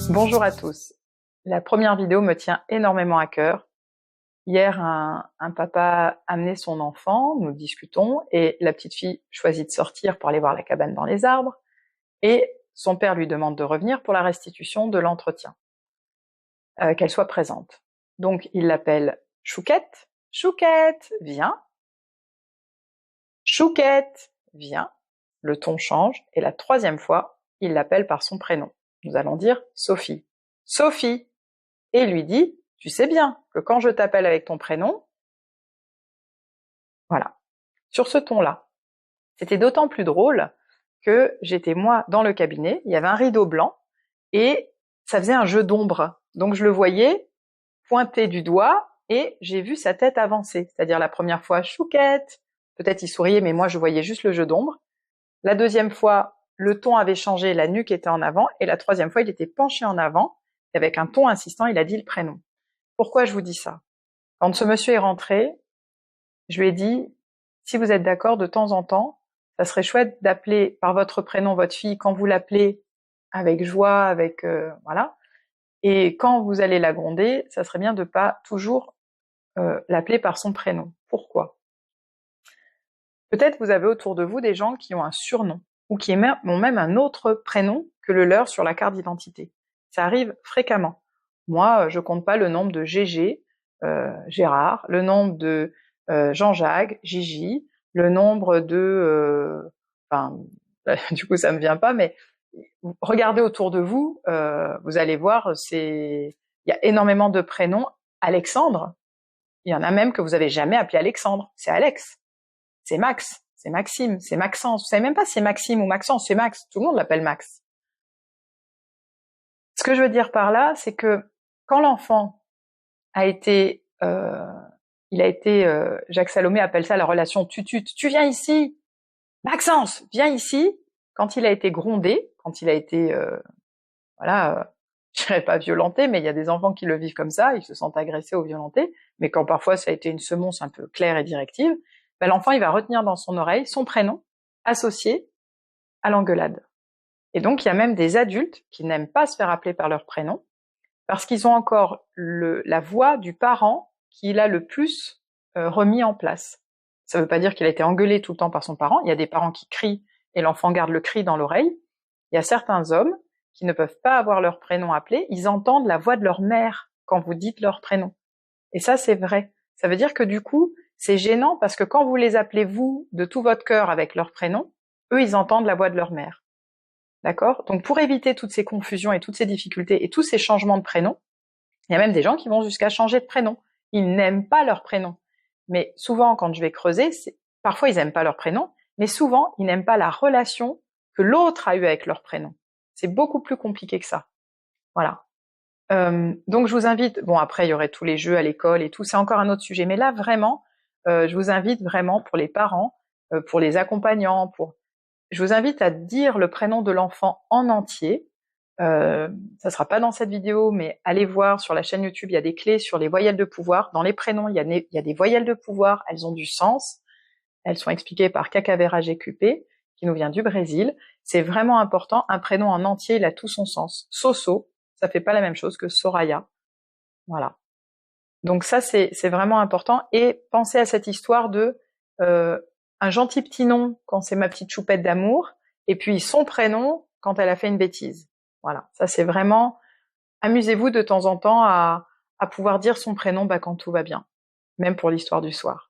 Bonjour à tous. La première vidéo me tient énormément à cœur. Hier, un papa amenait son enfant, nous discutons, et la petite fille choisit de sortir pour aller voir la cabane dans les arbres, et son père lui demande de revenir pour la restitution de l'entretien, qu'elle soit présente. Donc il l'appelle Chouquette. Chouquette, viens. Chouquette, viens. Le ton change, et la troisième fois, il l'appelle par son prénom. Nous allons dire Sophie. Sophie. Et il lui dit, tu sais bien que quand je t'appelle avec ton prénom, voilà, sur ce ton-là. C'était d'autant plus drôle que j'étais moi dans le cabinet, il y avait un rideau blanc, et ça faisait un jeu d'ombre. Donc je le voyais pointer du doigt, et j'ai vu sa tête avancer. C'est-à-dire la première fois, Chouquette, peut-être il souriait, mais moi je voyais juste le jeu d'ombre. La deuxième fois, le ton avait changé, la nuque était en avant, et la troisième fois, il était penché en avant, et avec un ton insistant, il a dit le prénom. Pourquoi je vous dis ça? Quand ce monsieur est rentré, je lui ai dit, si vous êtes d'accord, de temps en temps, ça serait chouette d'appeler par votre prénom votre fille quand vous l'appelez avec joie, avec voilà. Et quand vous allez la gronder, ça serait bien de pas toujours l'appeler par son prénom. Pourquoi? Peut-être vous avez autour de vous des gens qui ont un surnom ou qui ont même un autre prénom que le leur sur la carte d'identité. Ça arrive fréquemment. Moi, je compte pas le nombre de Gégé, Gérard, le nombre de Jean-Jacques, Gigi, le nombre de... enfin, du coup, ça me vient pas, mais regardez autour de vous, vous allez voir, il y a énormément de prénoms. Alexandre, il y en a même que vous avez jamais appelé Alexandre, c'est Alex. C'est Max, c'est Maxime, c'est Maxence. Vous savez même pas si c'est Maxime ou Maxence, c'est Max. Tout le monde l'appelle Max. Ce que je veux dire par là, c'est que quand l'enfant a été, Jacques Salomé appelle ça la relation tutut. Tu viens ici, Maxence, viens ici. Quand il a été grondé, quand il a été, je dirais pas violenté, mais il y a des enfants qui le vivent comme ça, ils se sentent agressés ou violentés. Mais quand parfois ça a été une semonce un peu claire et directive, ben l'enfant il va retenir dans son oreille son prénom associé à l'engueulade. Et donc il y a même des adultes qui n'aiment pas se faire appeler par leur prénom parce qu'ils ont encore la voix du parent qui l'a le plus remis en place. Ça ne veut pas dire qu'il a été engueulé tout le temps par son parent. Il y a des parents qui crient et l'enfant garde le cri dans l'oreille. Il y a certains hommes qui ne peuvent pas avoir leur prénom appelé, ils entendent la voix de leur mère quand vous dites leur prénom. Et ça, c'est vrai. Ça veut dire que du coup, c'est gênant parce que quand vous les appelez vous de tout votre cœur avec leur prénom, eux, ils entendent la voix de leur mère. D'accord? Donc pour éviter toutes ces confusions et toutes ces difficultés et tous ces changements de prénom, il y a même des gens qui vont jusqu'à changer de prénom. Ils n'aiment pas leur prénom. Mais souvent, quand je vais creuser, parfois ils n'aiment pas leur prénom, mais souvent, ils n'aiment pas la relation que l'autre a eue avec leur prénom. C'est beaucoup plus compliqué que ça. Voilà. Donc je vous invite, bon après il y aurait tous les jeux à l'école et tout, c'est encore un autre sujet, mais là vraiment, je vous invite vraiment pour les parents, pour les accompagnants, je vous invite à dire le prénom de l'enfant en entier. Ça sera pas dans cette vidéo, mais allez voir sur la chaîne YouTube, il y a des clés sur les voyelles de pouvoir. Dans les prénoms, il y a des voyelles de pouvoir, elles ont du sens. Elles sont expliquées par Cacavera GQP, qui nous vient du Brésil. C'est vraiment important. Un prénom en entier, il a tout son sens. Soso, ça fait pas la même chose que Soraya. Voilà. Donc ça, c'est vraiment important. Et pensez à cette histoire de un gentil petit nom quand c'est ma petite choupette d'amour, et puis son prénom quand elle a fait une bêtise. Voilà. Ça, c'est vraiment... Amusez-vous de temps en temps à pouvoir dire son prénom quand tout va bien. Même pour l'histoire du soir.